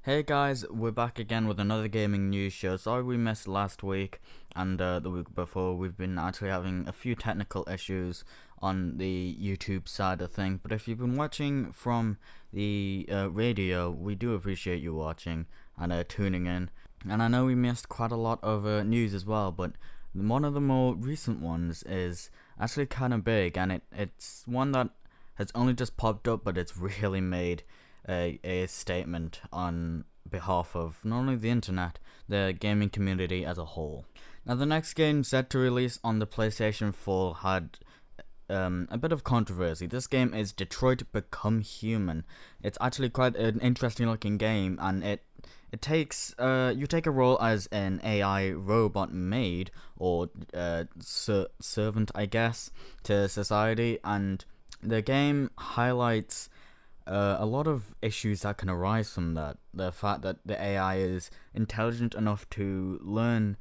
Hey guys, we're back again with another gaming news show. Sorry we missed last week and the week before. We've been actually having a few technical issues on the YouTube side of things. But if you've been watching from the radio, we do appreciate you watching and tuning in. And I know we missed quite a lot of news as well, but one of the more recent ones is actually kind of big, and it's one that has only just popped up, but it's really made a statement on behalf of not only the internet, the gaming community as a whole. Now, the next game set to release on the PlayStation 4 had a bit of controversy. This game is Detroit Become Human. It's actually quite an interesting looking game, and it takes you take a role as an AI robot maid or servant, I guess, to society, and the game highlights a lot of issues that can arise from that. The fact that the AI is intelligent enough to learn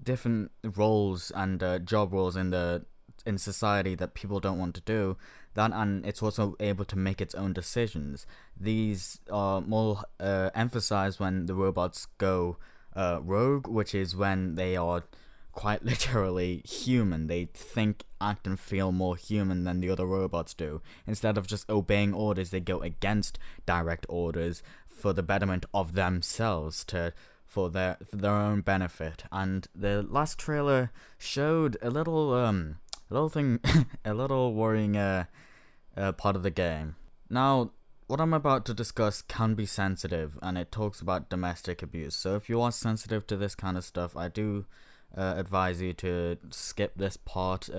different roles and job roles in society that people don't want to do. That, and it's also able to make its own decisions. These are more emphasized when the robots go rogue, which is when they are quite literally human. They think, act, and feel more human than the other robots do. Instead of just obeying orders, they go against direct orders for the betterment of themselves, for their own benefit. And the last trailer showed a little thing, a little worrying part of the game. Now, what I'm about to discuss can be sensitive, and it talks about domestic abuse. So if you are sensitive to this kind of stuff, I do advise you to skip this part.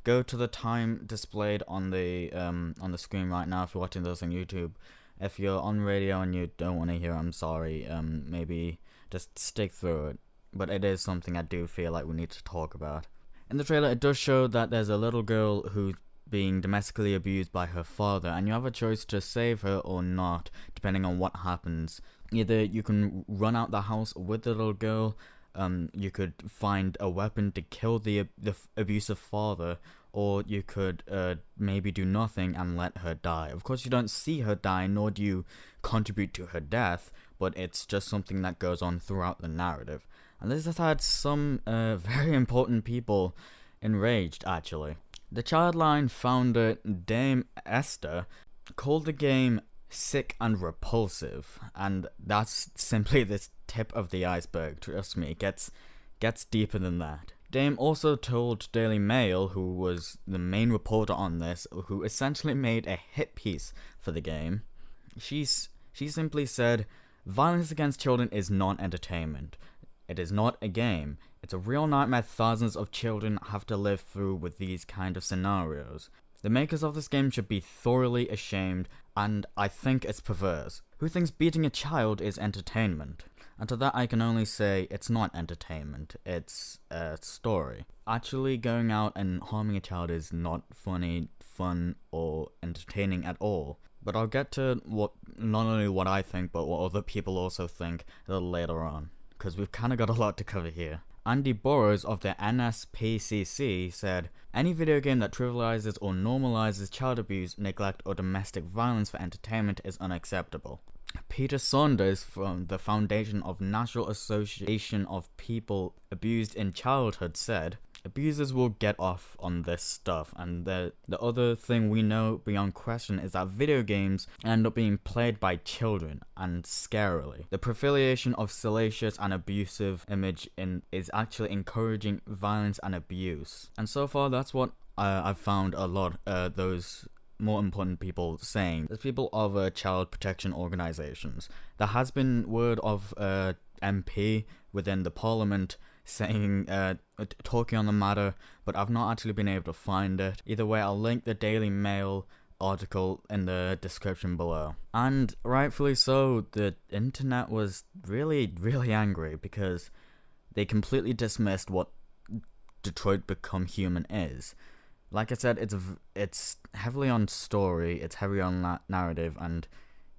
Go to the time displayed on the screen right now if you're watching this on YouTube. If you're on radio and you don't want to hear, I'm sorry. Maybe just stick through it. But it is something I do feel like we need to talk about. In the trailer, it does show that there's a little girl who's being domestically abused by her father, and you have a choice to save her or not, depending on what happens. Either you can run out the house with the little girl, you could find a weapon to kill the abusive father, or you could maybe do nothing and let her die. Of course, you don't see her die, nor do you contribute to her death, but it's just something that goes on throughout the narrative. And this has had some very important people enraged, actually. The Childline founder, Dame Esther, called the game sick and repulsive, and that's simply the tip of the iceberg. Trust me, it gets deeper than that. Dame also told Daily Mail, who was the main reporter on this, who essentially made a hit piece for the game, she simply said, "Violence against children is not entertainment. It is not a game. It's a real nightmare thousands of children have to live through with these kind of scenarios. The makers of this game should be thoroughly ashamed, and I think it's perverse. Who thinks beating a child is entertainment?" And to that I can only say it's not entertainment, it's a story. Actually going out and harming a child is not funny, fun, or entertaining at all. But I'll get to not only what I think, but what other people also think a little later on, because we've kind of got a lot to cover here. Andy Burrows of the NSPCC said, "Any video game that trivializes or normalizes child abuse, neglect, or domestic violence for entertainment is unacceptable." Peter Saunders from the Foundation of National Association of People Abused in Childhood said, "Abusers will get off on this stuff, and the other thing we know beyond question is that video games end up being played by children, and scarily. The proliferation of salacious and abusive image is actually encouraging violence and abuse." And so far, that's what I've found a lot those more important people saying. There's people of child protection organizations. There has been word of MP within the parliament saying, talking on the matter, but I've not actually been able to find it. Either way, I'll link the Daily Mail article in the description below. And rightfully so, the internet was really, really angry because they completely dismissed what Detroit Become Human is. Like I said, it's heavily on story, it's heavy on narrative, and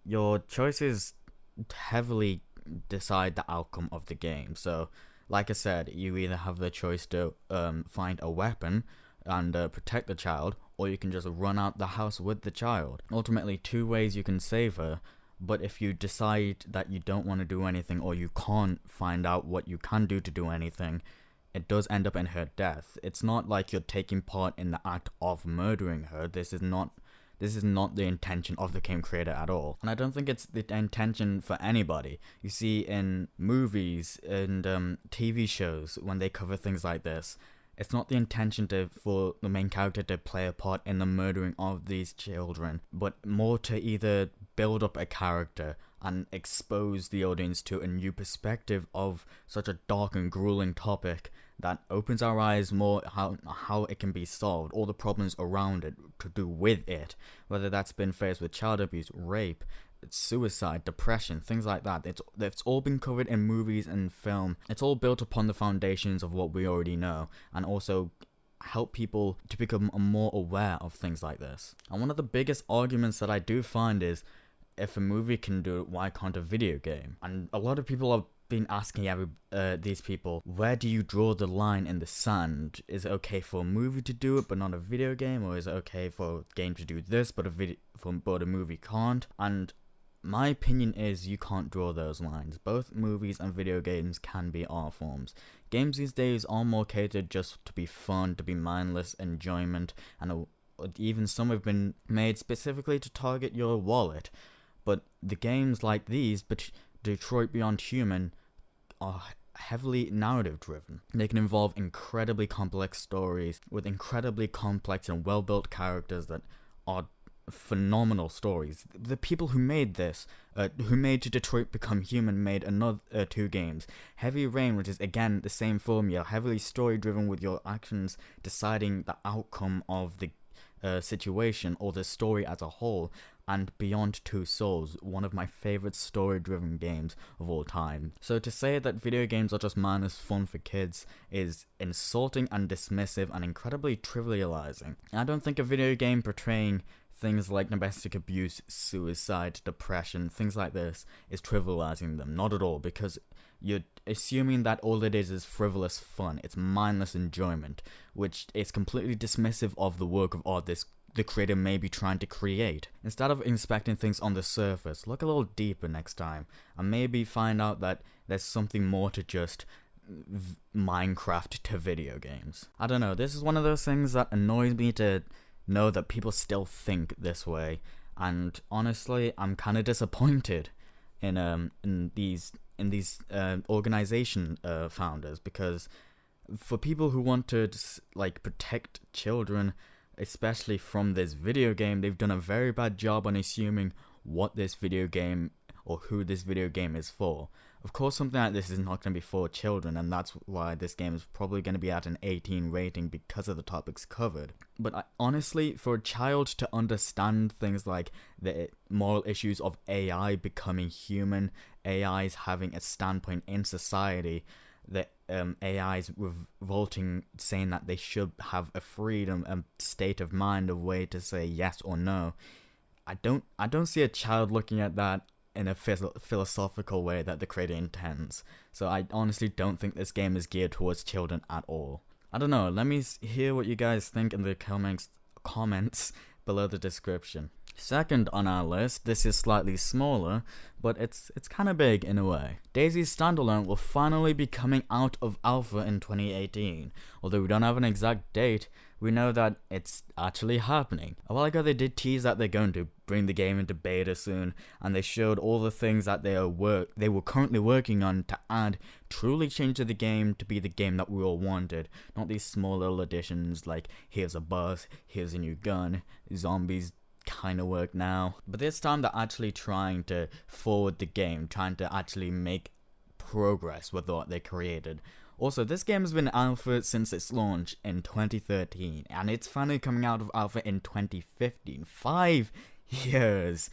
your choices heavily decide the outcome of the game. So, like I said, you either have the choice to find a weapon and protect the child, or you can just run out the house with the child. Ultimately, two ways you can save her. But if you decide that you don't want to do anything, or you can't find out what you can do to do anything, it does end up in her death. It's not like you're taking part in the act of murdering her. This is not the intention of the game creator at all. And I don't think it's the intention for anybody. You see, in movies and TV shows, when they cover things like this, it's not the intention for the main character to play a part in the murdering of these children, but more to either build up a character and expose the audience to a new perspective of such a dark and grueling topic that opens our eyes more how it can be solved, all the problems around it to do with it, whether that's been faced with child abuse, rape, suicide, depression, things like that. It's all been covered in movies and film. It's all built upon the foundations of what we already know, and also help people to become more aware of things like this. And one of the biggest arguments that I do find is, if a movie can do it, why can't a video game? And a lot of people have been asking these people, where do you draw the line in the sand? Is it okay for a movie to do it but not a video game, or is it okay for a game to do this but a movie can't? And my opinion is, you can't draw those lines. Both movies and video games can be art forms. Games these days are more catered just to be fun, to be mindless enjoyment, and even some have been made specifically to target your wallet. But the games like these, but Detroit Beyond Human, are heavily narrative driven. They can involve incredibly complex stories with incredibly complex and well built characters that are phenomenal stories. The people who made this, who made Detroit Become Human, made another 2 games. Heavy Rain, which is again the same formula, heavily story driven with your actions deciding the outcome of the situation or the story as a whole, and Beyond Two Souls, one of my favorite story-driven games of all time. So to say that video games are just mindless fun for kids is insulting and dismissive and incredibly trivializing. I don't think a video game portraying things like domestic abuse, suicide, depression, things like this is trivializing them. Not at all, because you're assuming that all it is frivolous fun. It's mindless enjoyment, which is completely dismissive of the work of art the creator may be trying to create. Instead of inspecting things on the surface, look a little deeper next time, and maybe find out that there's something more to just Minecraft to video games. I don't know, this is one of those things that annoys me to know that people still think this way, and honestly, I'm kind of disappointed in these organization founders, because for people who want to protect children, especially from this video game, they've done a very bad job on assuming what this video game or who this video game is for. Of course, something like this is not going to be for children, and that's why this game is probably going to be at an 18 rating because of the topics covered. But honestly, for a child to understand things like the moral issues of AI becoming human, AIs having a standpoint in society, that AIs revolting, saying that they should have a freedom, a state of mind, a way to say yes or no. I don't see a child looking at that in a philosophical way that the creator intends. So I honestly don't think this game is geared towards children at all. I don't know, let me hear what you guys think in the comments below the description. Second on our list, this is slightly smaller, but it's kind of big in a way. DayZ Standalone will finally be coming out of alpha in 2018. Although we don't have an exact date, we know that it's actually happening. A while ago they did tease that they're going to bring the game into beta soon, and they showed all the things that they were currently working on to truly change the game to be the game that we all wanted. Not these small little additions like here's a bus, here's a new gun, zombies kind of work now. But this time they're actually trying to forward the game, trying to actually make progress with what they created. Also, this game has been alpha since its launch in 2013, and it's finally coming out of alpha in 2015. 5 years!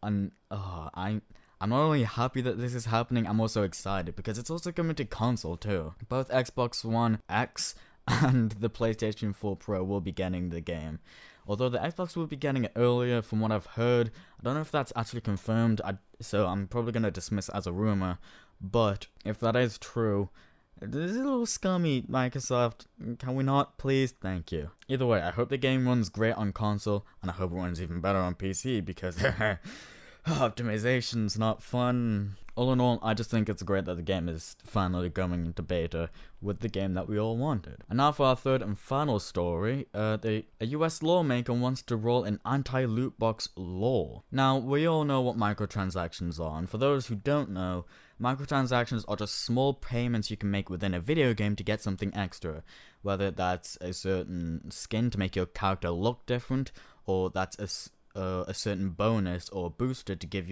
And I'm not only happy that this is happening, I'm also excited because it's also coming to console too. Both Xbox One X and the PlayStation 4 Pro will be getting the game. Although the Xbox will be getting it earlier from what I've heard. I don't know if that's actually confirmed, so I'm probably going to dismiss it as a rumor. But if that is true, this is a little scummy, Microsoft. Can we not, please? Thank you. Either way, I hope the game runs great on console, and I hope it runs even better on PC, because optimization's not fun. All in all, I just think it's great that the game is finally going into beta with the game that we all wanted. And now for our third and final story, a US lawmaker wants to roll an anti-loot box law. Now, we all know what microtransactions are, and for those who don't know, microtransactions are just small payments you can make within a video game to get something extra, whether that's a certain skin to make your character look different, or that's a certain bonus or booster to give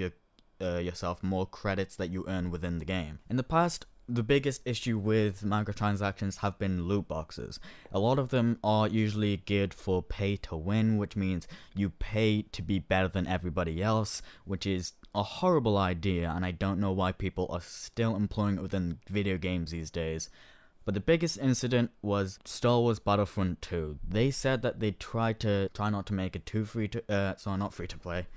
yourself more credits that you earn within the game. In the past, the biggest issue with microtransactions have been loot boxes. A lot of them are usually geared for pay to win, which means you pay to be better than everybody else, which is a horrible idea, and I don't know why people are still employing it within video games these days. But the biggest incident was Star Wars Battlefront 2. They said that they try not to make it too not free to play.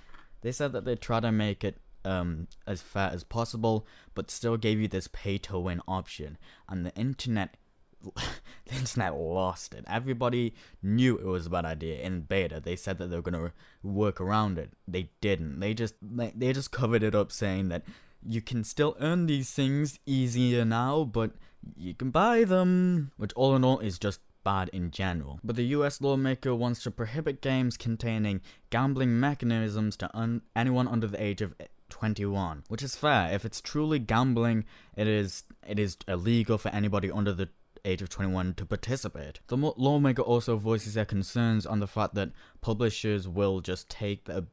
They said that they try to make it as fair as possible, but still gave you this pay to win option, and the internet lost it. Everybody knew it was a bad idea. In beta, they said that they were gonna work around it. They didn't. They just covered it up, saying that you can still earn these things easier now, but you can buy them, which all in all is just bad in general. But the US lawmaker wants to prohibit games containing gambling mechanisms to anyone under the age of 21, which is fair. If it's truly gambling, it is illegal for anybody under the age of 21 to participate. The lawmaker also voices their concerns on the fact that publishers will just take the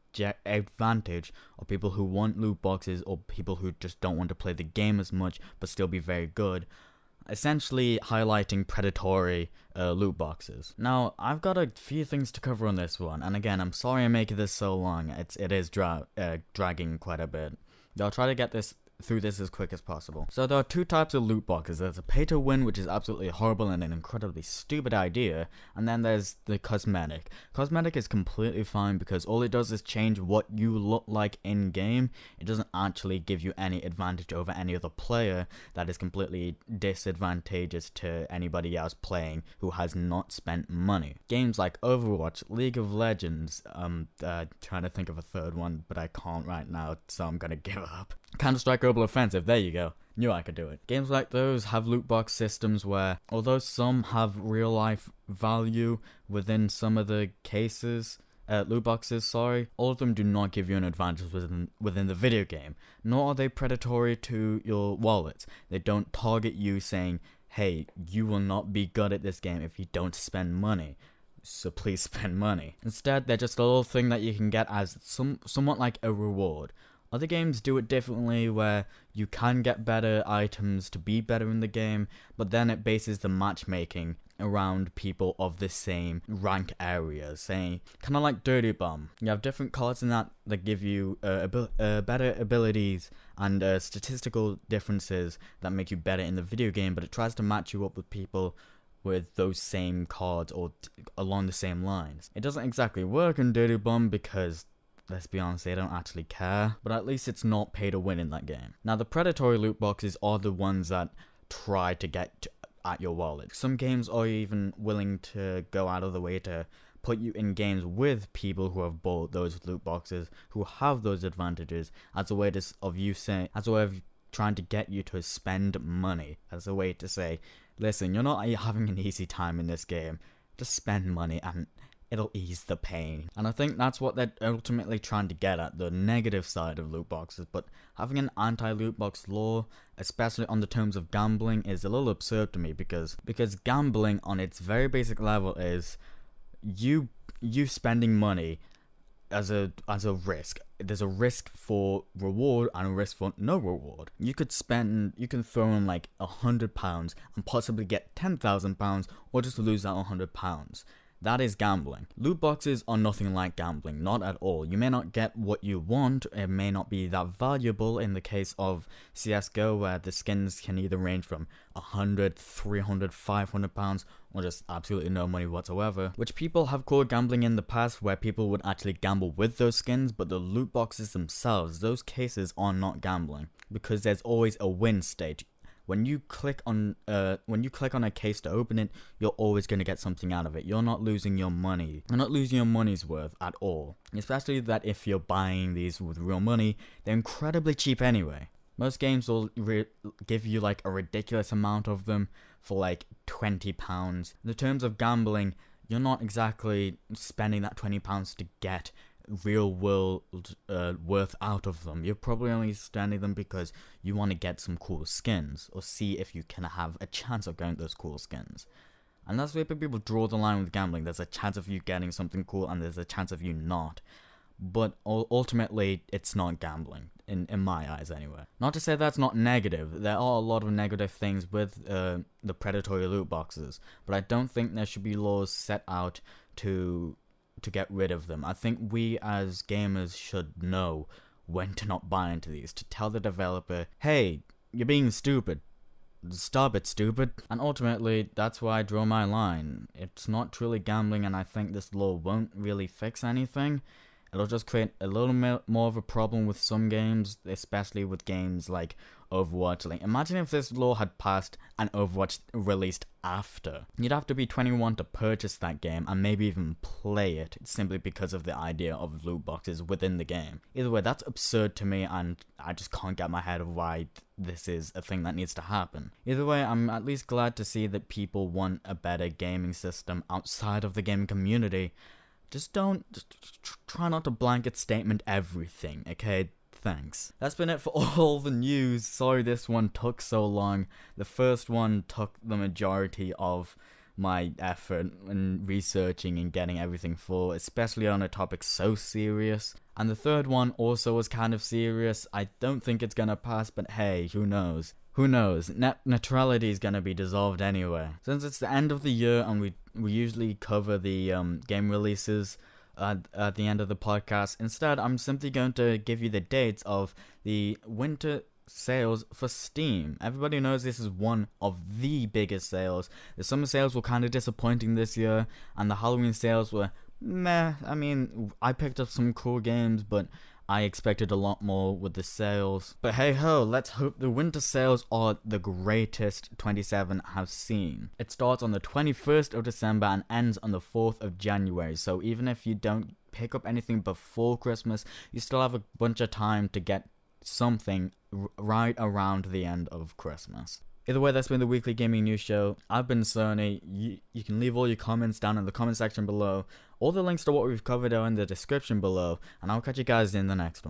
advantage of people who want loot boxes or people who just don't want to play the game as much but still be very good, essentially highlighting predatory loot boxes. Now, I've got a few things to cover on this one, and again, I'm sorry I'm making this so long. It is dragging quite a bit. I'll try to get through this as quick as possible. So there are two types of loot boxes. There's a pay to win, which is absolutely horrible and an incredibly stupid idea, and then there's the cosmetic. Cosmetic is completely fine because all it does is change what you look like in game. It doesn't actually give you any advantage over any other player. That is completely disadvantageous to anybody else playing who has not spent money. Games like Overwatch, League of Legends, trying to think of a third one, but I can't right now, so I'm gonna give up. Counter-Strike Global Offensive, there you go. Knew I could do it. Games like those have loot box systems where, although some have real life value within some of the cases, loot boxes, all of them do not give you an advantage within the video game, nor are they predatory to your wallets. They don't target you saying, hey, you will not be good at this game if you don't spend money, so please spend money. Instead, they're just a little thing that you can get as somewhat like a reward. Other games do it differently, where you can get better items to be better in the game, but then it bases the matchmaking around people of the same rank area, saying, kind of like Dirty Bomb. You have different cards in that give you better abilities and statistical differences that make you better in the video game, but it tries to match you up with people with those same cards or along the same lines. It doesn't exactly work in Dirty Bomb because, let's be honest, they don't actually care, but at least it's not pay to win in that game. Now, the predatory loot boxes are the ones that try to get at your wallet. Some games are even willing to go out of the way to put you in games with people who have bought those loot boxes, who have those advantages, as a way of trying to get you to spend money, as a way to say, listen, you're not having an easy time in this game, just spend money and it'll ease the pain. And I think that's what they're ultimately trying to get at, the negative side of loot boxes. But having an anti-loot box law, especially on the terms of gambling, is a little absurd to me, because gambling on its very basic level is you spending money as a risk. There's a risk for reward and a risk for no reward. You can throw in like £100 and possibly get £10,000, or just lose that £100. That is gambling. Loot boxes are nothing like gambling, not at all. You may not get what you want, it may not be that valuable in the case of CSGO, where the skins can either range from £100, £300, £500, or just absolutely no money whatsoever, which people have called gambling in the past, where people would actually gamble with those skins. But the loot boxes themselves, those cases are not gambling, because there's always a win state. when you click on a case to open it, you're always going to get something out of it. You're not losing your money. You're not losing your money's worth at all. Especially that if you're buying these with real money, they're incredibly cheap anyway. Most games will give you like a ridiculous amount of them for like £20. In the terms of gambling, you're not exactly spending that £20 to get real world worth out of them. You're probably only spending them because you want to get some cool skins or see if you can have a chance of getting those cool skins. And that's where people draw the line with gambling. There's a chance of you getting something cool and there's a chance of you not. But ultimately, it's not gambling, in my eyes anyway. Not to say that's not negative. There are a lot of negative things with the predatory loot boxes, but I don't think there should be laws set out to get rid of them. I think we as gamers should know when to not buy into these, to tell the developer, hey, you're being stupid. Stop it, stupid. And ultimately, that's why I draw my line. It's not truly gambling, and I think this law won't really fix anything. It'll just create a little more of a problem with some games, especially with games like Overwatch. Like, imagine if this law had passed and Overwatch released after. You'd have to be 21 to purchase that game and maybe even play it, simply because of the idea of loot boxes within the game. Either way, that's absurd to me, and I just can't get my head of why this is a thing that needs to happen. Either way, I'm at least glad to see that people want a better gaming system outside of the gaming community. Just try not to blanket statement everything, okay? Thanks. That's been it for all the news. Sorry this one took so long. The first one took the majority of my effort in researching and getting everything for, especially on a topic so serious. And the third one also was kind of serious. I don't think it's gonna pass, but hey, who knows? Who knows? Neutrality is gonna be dissolved anyway. Since it's the end of the year and we usually cover the game releases at the end of the podcast, instead I'm simply going to give you the dates of the winter sales for Steam. Everybody knows this is one of the biggest sales. The summer sales were kind of disappointing this year, and the Halloween sales were meh. I mean, I picked up some cool games, but I expected a lot more with the sales. But hey ho, let's hope the winter sales are the greatest 27 have seen. It starts on the 21st of December and ends on the 4th of January. So even if you don't pick up anything before Christmas, you still have a bunch of time to get something right around the end of Christmas. Either way, that's been the weekly gaming news show. I've been Sony. You can leave all your comments down in the comment section below. All the links to what we've covered are in the description below, and I'll catch you guys in the next one.